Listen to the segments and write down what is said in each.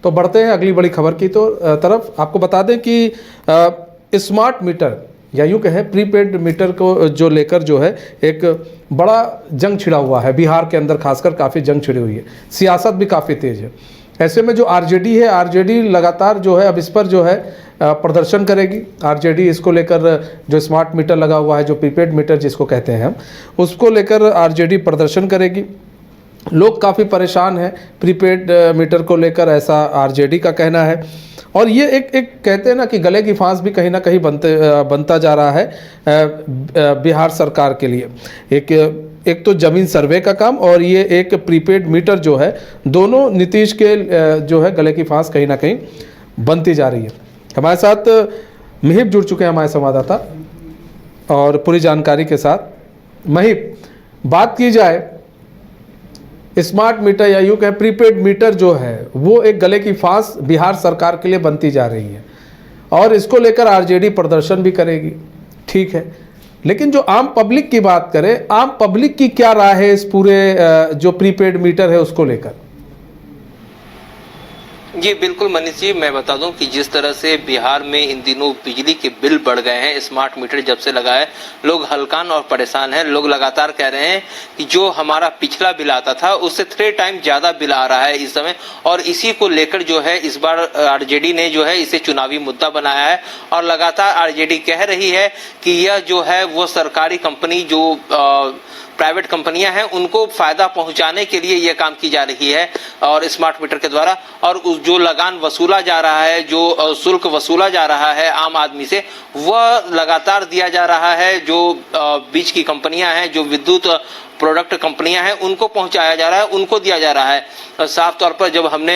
तो बढ़ते हैं अगली बड़ी खबर की तरफ। आपको बता दें कि स्मार्ट मीटर या यूँ कहें प्रीपेड मीटर को जो लेकर जो है एक बड़ा जंग छिड़ा हुआ है बिहार के अंदर, खासकर काफ़ी जंग छिड़ी हुई है, सियासत भी काफ़ी तेज़ है। ऐसे में जो आरजेडी है, आरजेडी लगातार जो है अब इस पर जो है प्रदर्शन करेगी। आरजेडी इसको लेकर जो स्मार्ट मीटर लगा हुआ है, जो प्रीपेड मीटर जिसको कहते हैं हम, उसको लेकर आरजेडी प्रदर्शन करेगी। लोग काफ़ी परेशान हैं प्रीपेड मीटर को लेकर, ऐसा आरजेडी का कहना है। और ये एक कहते हैं ना कि गले की फांस भी कहीं ना कहीं बनता जा रहा है बिहार सरकार के लिए। एक तो ज़मीन सर्वे का काम और ये एक प्रीपेड मीटर जो है, दोनों नीतीश के जो है गले की फांस कहीं ना कहीं बनती जा रही है। हमारे साथ महिप जुड़ चुके हैं, हमारे संवाददाता, और पूरी जानकारी के साथ। महिप, बात की जाए स्मार्ट मीटर या यूँ कहें प्रीपेड मीटर जो है वो एक गले की फांस बिहार सरकार के लिए बनती जा रही है और इसको लेकर आरजेडी प्रदर्शन भी करेगी, ठीक है। लेकिन जो आम पब्लिक की बात करें, आम पब्लिक की क्या राय है इस पूरे जो प्रीपेड मीटर है उसको लेकर? जी बिल्कुल मनीष जी, मैं बता दूं कि जिस तरह से बिहार में इन दिनों बिजली के बिल बढ़ गए हैं, स्मार्ट मीटर जब से लगा है लोग हलकान और परेशान हैं। लोग लगातार कह रहे हैं कि जो हमारा पिछला बिल आता था उससे 3 टाइम ज्यादा बिल आ रहा है इस समय, और इसी को लेकर जो है इस बार आरजेडी ने जो है इसे चुनावी मुद्दा बनाया है। और लगातार आरजेडी कह रही है कि यह जो है वो सरकारी कंपनी जो प्राइवेट कंपनियां हैं उनको फायदा पहुंचाने के लिए यह काम की जा रही है और स्मार्ट मीटर के द्वारा। और जो लगान वसूला जा रहा है, जो शुल्क वसूला जा रहा है आम आदमी से, वह लगातार दिया जा रहा है। जो बीच की कंपनियां हैं, जो विद्युत प्रोडक्ट कंपनियां हैं, उनको पहुंचाया जा रहा है, उनको दिया जा रहा है। साफ तौर पर जब हमने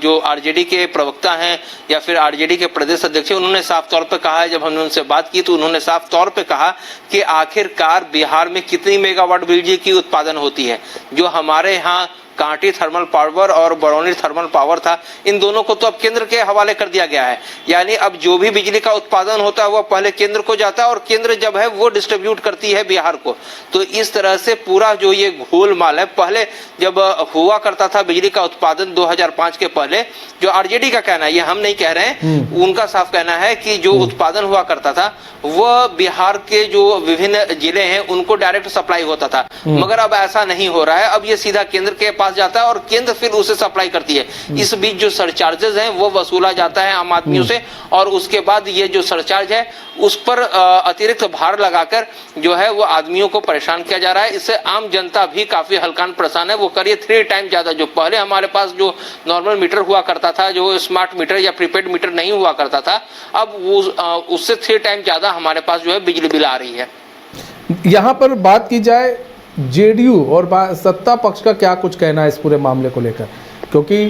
जो आरजेडी के प्रवक्ता हैं या फिर आरजेडी के प्रदेश अध्यक्ष, उन्होंने साफ तौर पर कहा है, जब हमने उनसे बात की तो उन्होंने साफ तौर पर कहा कि आखिरकार बिहार में कितनी मेगावाट बिजली की उत्पादन होती है। जो हमारे यहाँ कांटी थर्मल पावर और बरौनी थर्मल पावर था, इन दोनों को तो अब केंद्र के हवाले कर दिया गया है। यानी अब जो भी बिजली का उत्पादन होता है वो पहले केंद्र को जाता है और केंद्र जब है वो डिस्ट्रीब्यूट करती है बिहार को। तो इस तरह से पूरा जो ये घोलमाल है, पहले जब हुआ करता था बिजली का उत्पादन 2005 के पहले, जो आरजेडी का कहना है, ये हम नहीं कह रहे हैं, उनका साफ कहना है कि जो उत्पादन हुआ करता था वह बिहार के जो विभिन्न जिले हैं उनको डायरेक्ट सप्लाई होता था। मगर अब ऐसा नहीं हो रहा है, अब ये सीधा केंद्र के पास जाता है और केंद्र फिर उसे सप्लाई करती है। इस बीच जो सरचार्जेस हैं वो वसूला जाता है आम आदमियों से, और उसके बाद ये जो सरचार्ज है उस पर अतिरिक्त भार लगाकर जो है वो आदमियों को परेशान किया जा रहा है। इससे आम जनता भी काफी हलकान परेशान है। वो करिए 3 टाइम ज्यादा, जो पहले हमारे पास जो नॉर्मल मीटर हुआ करता था, जो स्मार्ट मीटर या प्रीपेड मीटर नहीं हुआ करता था, अब वो उससे 3 टाइम ज्यादा हमारे पास जो है बिजली बिल आ रही है। यहाँ पर बात की जाए जेडीयू और सत्ता पक्ष का क्या कुछ कहना है इस पूरे मामले को लेकर, क्योंकि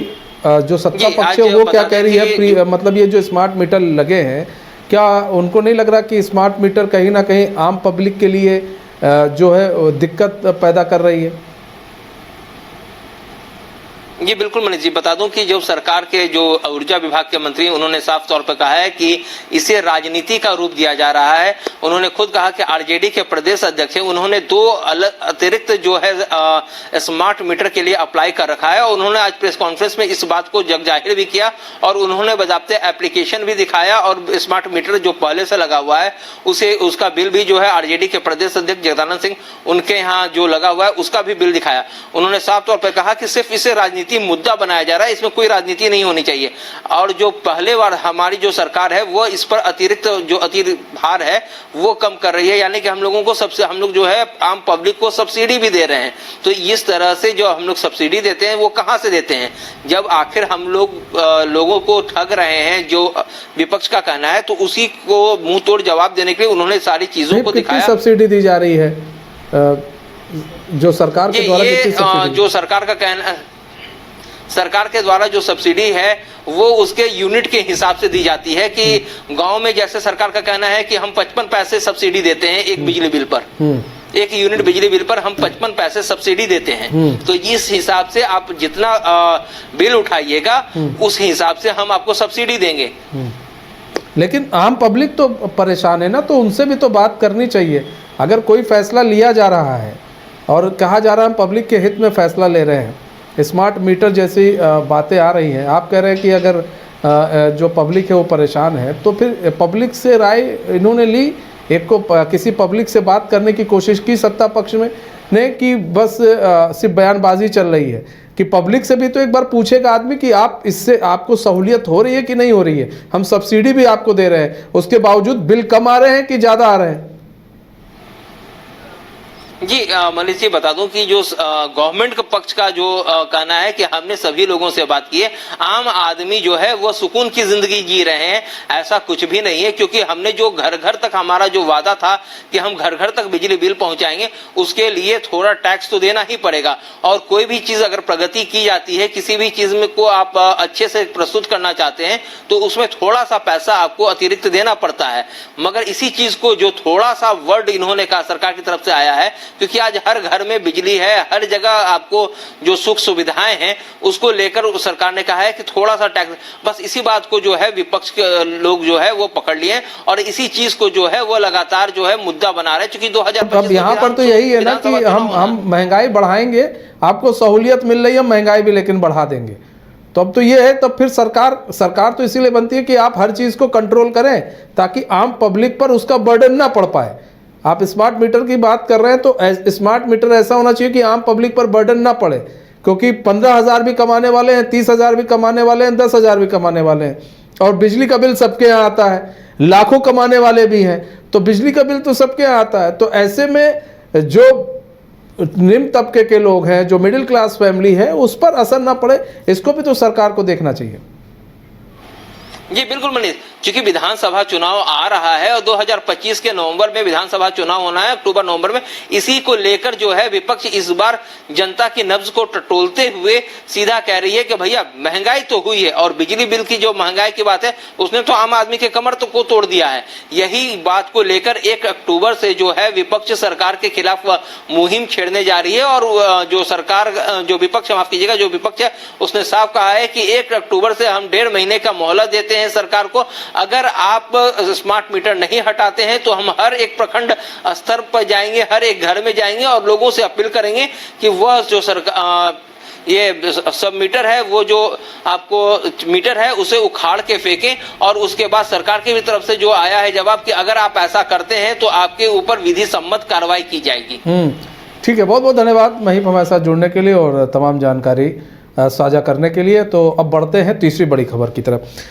जो सत्ता पक्ष है वो क्या कह रही है, मतलब ये जो स्मार्ट मीटर लगे हैं, क्या उनको नहीं लग रहा कि स्मार्ट मीटर कहीं ना कहीं आम पब्लिक के लिए जो है दिक्कत पैदा कर रही है? जी बिल्कुल मनीष जी, बता दूं कि जो सरकार के जो ऊर्जा विभाग के मंत्री, उन्होंने साफ तौर पर कहा है कि इसे राजनीति का रूप दिया जा रहा है। उन्होंने खुद कहा कि आरजेडी के प्रदेश अध्यक्ष हैं, उन्होंने 2 अलग अतिरिक्त जो है स्मार्ट मीटर के लिए अप्लाई कर रखा है। और उन्होंने आज प्रेस कॉन्फ्रेंस में इस बात को जग जाहिर भी किया और उन्होंने बजाबते एप्लीकेशन भी दिखाया। और स्मार्ट मीटर जो पहले से लगा हुआ है उसे, उसका बिल भी जो है आरजेडी के प्रदेश अध्यक्ष जगदानंद सिंह, उनके यहाँ जो लगा हुआ है उसका भी बिल दिखाया। उन्होंने साफ तौर पर कहा कि सिर्फ इसे राजनीति मुद्दा बनाया जा रहा है, इसमें कोई राजनीति नहीं होनी चाहिए। और जो पहले बार हमारी जो सरकार है वो इस पर अतिरिक्त जो अतिरिक्त भार है वो कम कर रही है। यानी कि हम लोगों को सबसे, हम लोग जो है आम पब्लिक को सब्सिडी भी दे रहे हैं। तो इस तरह से जो हम लोग सब्सिडी देते हैं वो कहां से देते हैं, जब आखिर हम लोग लोगों को ठग रहे हैं, जो विपक्ष का कहना है, तो उसी को मुंह तोड़ जवाब देने के लिए उन्होंने सारी चीजों को दिखाया। सब्सिडी दी जा रही है जो सरकार के द्वारा, जो सरकार का कहना, सरकार के द्वारा जो सब्सिडी है वो उसके यूनिट के हिसाब से दी जाती है। कि गांव में जैसे सरकार का कहना है कि हम 55 पैसे सब्सिडी देते हैं एक बिजली बिल पर, एक यूनिट बिजली बिल पर हम 55 पैसे सब्सिडी देते हैं। तो इस हिसाब से आप जितना बिल उठाइएगा उस हिसाब से हम आपको सब्सिडी देंगे। लेकिन आम पब्लिक तो परेशान है ना, तो उनसे भी तो बात करनी चाहिए। अगर कोई फैसला लिया जा रहा है और कहा जा रहा है हम पब्लिक के हित में फैसला ले रहे हैं, स्मार्ट मीटर जैसी बातें आ रही हैं, आप कह रहे हैं कि अगर जो पब्लिक है वो परेशान है, तो फिर पब्लिक से राय इन्होंने ली, एक को किसी पब्लिक से बात करने की कोशिश की सत्ता पक्ष में ने, कि बस सिर्फ बयानबाजी चल रही है? कि पब्लिक से भी तो एक बार पूछेगा आदमी कि आप इससे आपको सहूलियत हो रही है कि नहीं हो रही है? हम सब्सिडी भी आपको दे रहे हैं, उसके बावजूद बिल कम आ रहे हैं कि ज़्यादा आ रहे हैं? जी मनीष जी, बता दूं कि जो गवर्नमेंट के पक्ष का जो कहना है कि हमने सभी लोगों से बात की है, आम आदमी जो है वो सुकून की जिंदगी जी रहे हैं, ऐसा कुछ भी नहीं है। क्योंकि हमने जो घर घर तक हमारा जो वादा था कि हम घर घर तक बिजली बिल पहुंचाएंगे, उसके लिए थोड़ा टैक्स तो देना ही पड़ेगा। और कोई भी चीज अगर प्रगति की जाती है, किसी भी चीज में को आप अच्छे से प्रस्तुत करना चाहते हैं, तो उसमें थोड़ा सा पैसा आपको अतिरिक्त देना पड़ता है। मगर इसी चीज को जो थोड़ा सा वर्ड इन्होंने कहा सरकार की तरफ से आया है, क्योंकि आज हर घर में बिजली है, हर जगह आपको जो सुख सुविधाएं हैं उसको लेकर सरकार ने कहा है कि थोड़ा सा टैक्स, बस इसी बात को जो है विपक्ष के लोग जो है वो पकड़ लिए और इसी चीज को जो है वो लगातार जो है मुद्दा बना रहे हैं। क्योंकि 2025 अब यहाँ पर तो यही है ना कि हम महंगाई बढ़ाएंगे, आपको सहूलियत मिल रही है, महंगाई भी लेकिन बढ़ा देंगे। तो अब तो ये है, तब फिर सरकार तो इसीलिए बनती है कि आप हर चीज को कंट्रोल करें ताकि आम पब्लिक पर उसका बर्डन ना पड़ पाए। आप स्मार्ट मीटर की बात कर रहे हैं तो स्मार्ट मीटर ऐसा होना चाहिए कि आम पब्लिक पर बर्डन ना पड़े, क्योंकि 15,000 भी कमाने वाले हैं, 30,000 भी कमाने वाले हैं, 10,000 भी कमाने वाले हैं, और बिजली का बिल सबके यहाँ आता है। लाखों कमाने वाले भी हैं तो बिजली का बिल तो सबके यहाँ आता है। तो ऐसे में जो निम्न तबके के लोग हैं, जो मिडिल क्लास फैमिली है, उस पर असर ना पड़े, इसको भी तो सरकार को देखना चाहिए। जी बिल्कुल मनीष, क्योंकि विधानसभा चुनाव आ रहा है और 2025 के नवंबर में विधानसभा चुनाव होना है, अक्टूबर नवंबर में। इसी को लेकर जो है विपक्ष इस बार जनता की नब्ज को टटोलते हुए सीधा कह रही है कि भैया महंगाई तो हुई है, और बिजली बिल की जो महंगाई की बात है उसने तो आम आदमी के कमर तो को तोड़ दिया है। यही बात को लेकर 1 अक्टूबर से जो है विपक्ष सरकार के खिलाफ मुहिम छेड़ने जा रही है। और जो सरकार जो विपक्ष माफ कीजिएगा जो विपक्ष है उसने साफ कहा है कि 1 अक्टूबर से हम 1.5 महीने का मोहलत देते हैं सरकार को। अगर आप स्मार्ट मीटर नहीं हटाते हैं तो हम हर एक प्रखंड स्तर पर जाएंगे, हर एक घर में जाएंगे और लोगों से अपील करेंगे कि वह जो सरकार ये सब मीटर है, वो जो आपको मीटर है उसे उखाड़ के फेंकें। और उसके बाद सरकार की भी तरफ से जो आया है जवाब कि अगर आप ऐसा करते हैं तो आपके ऊपर विधि सम्मत कार्रवाई की जाएगी। ठीक है, बहुत बहुत धन्यवाद महीप हमारे साथ जुड़ने के लिए और तमाम जानकारी साझा करने के लिए। तो अब बढ़ते हैं तीसरी बड़ी खबर की तरफ।